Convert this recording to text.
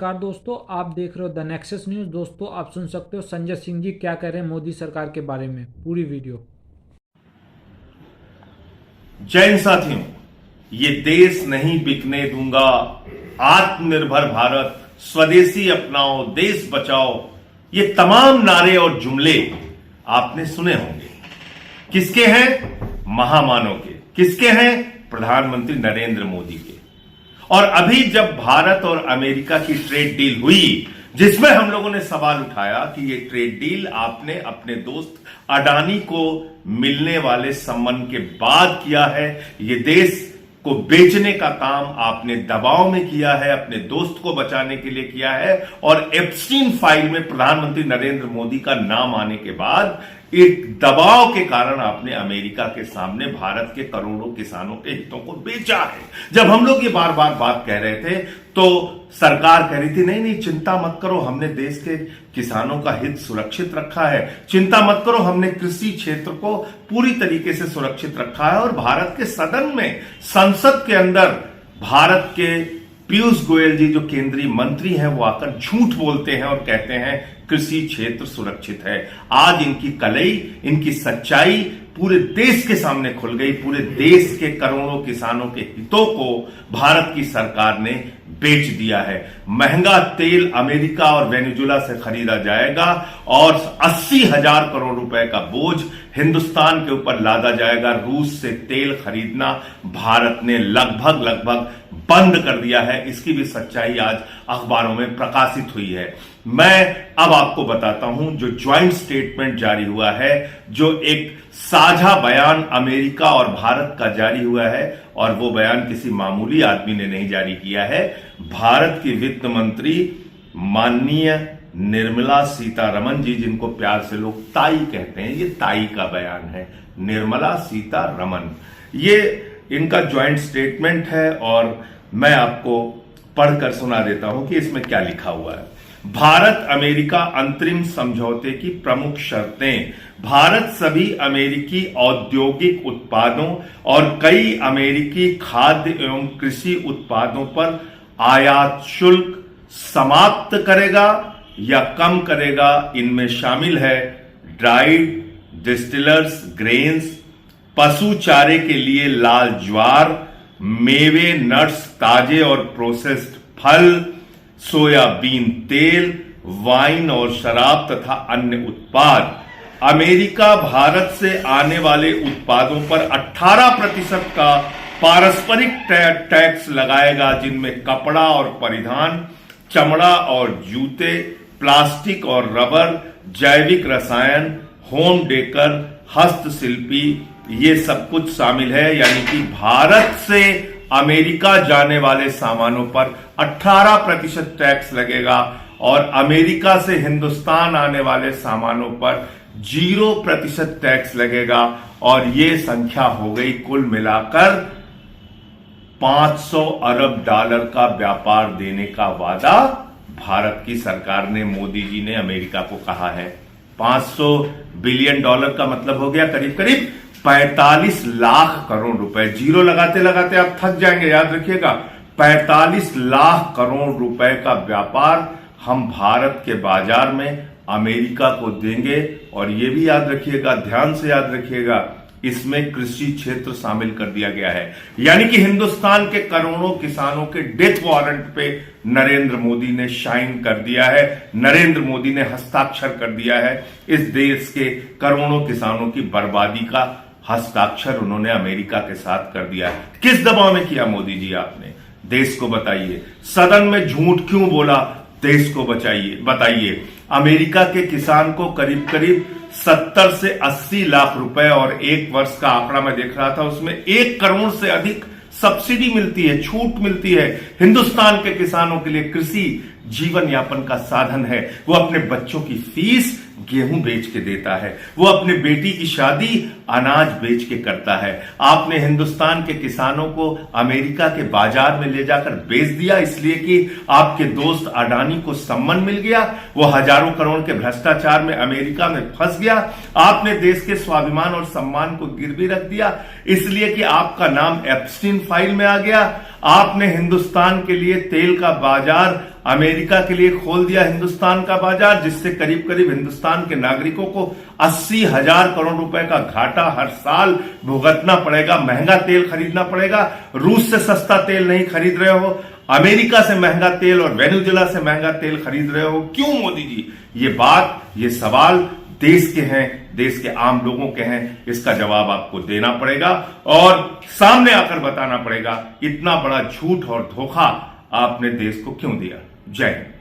नमस्कार दोस्तों, आप देख रहे हो द नेक्सस न्यूज़। दोस्तों, आप सुन सकते हो संजय सिंह जी क्या कह रहे हैं मोदी सरकार के बारे में। पूरी वीडियो। जय हिंद साथियों, ये देश नहीं बिकने दूंगा, आत्मनिर्भर भारत, स्वदेशी अपनाओ, देश बचाओ, ये तमाम नारे और जुमले आपने सुने होंगे। किसके हैं? महामानव के। किसके हैं? प्रधानमंत्री नरेंद्र मोदी के। और अभी जब भारत और अमेरिका की ट्रेड डील हुई, जिसमें हम लोगों ने सवाल उठाया कि ये ट्रेड डील आपने अपने दोस्त अडानी को मिलने वाले संबंध के बाद किया है, ये देश को बेचने का काम आपने दबाव में किया है, अपने दोस्त को बचाने के लिए किया है, और एप्स्टीन फाइल में प्रधानमंत्री नरेंद्र मोदी का नाम आने के बाद एक दबाव के कारण आपने अमेरिका के सामने भारत के करोड़ों किसानों के हितों को बेचा है। जब हम लोग ये बार बार बात कह रहे थे तो सरकार कह रही थी नहीं नहीं चिंता मत करो, हमने देश के किसानों का हित सुरक्षित रखा है, चिंता मत करो, हमने कृषि क्षेत्र को पूरी तरीके से सुरक्षित रखा है। और भारत के सदन में, संसद के अंदर भारत के पीयूष गोयल जी जो केंद्रीय मंत्री हैं वो आकर झूठ बोलते हैं और कहते हैं कृषि क्षेत्र सुरक्षित है। आज इनकी कलई, इनकी सच्चाई पूरे देश के सामने खुल गई। पूरे देश के करोड़ों किसानों के हितों को भारत की सरकार ने बेच दिया है। महंगा तेल अमेरिका और वेनेजुएला से खरीदा जाएगा और 80,000 करोड़ रुपए का बोझ हिंदुस्तान के ऊपर लादा जाएगा। रूस से तेल खरीदना भारत ने लगभग बंद कर दिया है। इसकी भी सच्चाई आज अखबारों में प्रकाशित हुई है। मैं अब आपको बताता हूं जो ज्वाइंट स्टेटमेंट जारी हुआ है, जो एक साझा बयान अमेरिका और भारत का जारी हुआ है, और वो बयान किसी मामूली आदमी ने नहीं जारी किया है। भारत की वित्त मंत्री माननीय निर्मला सीतारमण जी, जिनको प्यार से लोग ताई कहते हैं, ये ताई का बयान है, निर्मला सीतारमण। ये इनका ज्वाइंट स्टेटमेंट है और मैं आपको पढ़कर सुना देता हूं कि इसमें क्या लिखा हुआ है। भारत अमेरिका अंतरिम समझौते की प्रमुख शर्तें। भारत सभी अमेरिकी औद्योगिक उत्पादों और कई अमेरिकी खाद्य एवं कृषि उत्पादों पर आयात शुल्क समाप्त करेगा या कम करेगा। इनमें शामिल है ड्राइड डिस्टिलर्स ग्रेन्स, पशु चारे के लिए लाल ज्वार, मेवे, नट्स, ताजे और प्रोसेस्ड फल, सोयाबीन तेल, वाइन और शराब तथा अन्य उत्पाद। अमेरिका भारत से आने वाले उत्पादों पर 18% का पारस्परिक टैक्स लगाएगा, जिनमें कपड़ा और परिधान, चमड़ा और जूते, प्लास्टिक और रबर, जैविक रसायन, होम डेकर, हस्तशिल्पी, ये सब कुछ शामिल है। यानी कि भारत से अमेरिका जाने वाले सामानों पर 18% टैक्स लगेगा और अमेरिका से हिंदुस्तान आने वाले सामानों पर 0% टैक्स लगेगा। और ये संख्या हो गई कुल मिलाकर 500 अरब डॉलर का व्यापार देने का वादा भारत की सरकार ने, मोदी जी ने अमेरिका को कहा है। 500 बिलियन डॉलर का मतलब हो गया करीब करीब 45 लाख करोड़ रुपए। जीरो लगाते लगाते आप थक जाएंगे, याद रखिएगा। 45 लाख करोड़ रुपए का व्यापार हम भारत के बाजार में अमेरिका को देंगे। और यह भी याद रखिएगा, ध्यान से याद रखिएगा, इसमें कृषि क्षेत्र शामिल कर दिया गया है। यानी कि हिंदुस्तान के करोड़ों किसानों के डेथ वारंट पे नरेंद्र मोदी ने साइन कर दिया है, नरेंद्र मोदी ने हस्ताक्षर कर दिया है। इस देश के करोड़ों किसानों की बर्बादी का हस्ताक्षर उन्होंने अमेरिका के साथ कर दिया है। किस दबाव में किया मोदी जी आपने? देश को बताइए। सदन में झूठ क्यों बोला? देश को बताइए। अमेरिका के किसान को करीब करीब 70 से 80 लाख रुपए, और एक वर्ष का आंकड़ा मैं देख रहा था, उसमें 1 करोड़ से अधिक सब्सिडी मिलती है, छूट मिलती है। हिंदुस्तान के किसानों के लिए कृषि जीवन यापन का साधन है। वो अपने बच्चों की फीस गेहूं बेच के देता है, वो अपने बेटी की शादी अनाज बेच के करता है। आपने हिंदुस्तान के किसानों को अमेरिका के बाजार में ले जाकर बेच दिया, इसलिए कि आपके दोस्त अडानी को सम्मान मिल गया, वो हजारों करोड़ के भ्रष्टाचार में अमेरिका में फंस गया। आपने देश के स्वाभिमान और सम्मान को गिरवी रख दिया, इसलिए कि आपका नाम एप्स्टीन फाइल में आ गया। आपने हिंदुस्तान के लिए तेल का बाजार अमेरिका के लिए खोल दिया हिंदुस्तान का बाजार, जिससे करीब करीब हिंदुस्तान के नागरिकों को 80,000 करोड़ रुपए का घाटा हर साल भुगतना पड़ेगा। महंगा तेल खरीदना पड़ेगा। रूस से सस्ता तेल नहीं खरीद रहे हो, अमेरिका से महंगा तेल और वेनेजुएला से महंगा तेल खरीद रहे हो। क्यों मोदी जी? ये सवाल देश के हैं, देश के आम लोगों के हैं। इसका जवाब आपको देना पड़ेगा और सामने आकर बताना पड़ेगा इतना बड़ा झूठ और धोखा आपने देश को क्यों दिया। जय हिंद।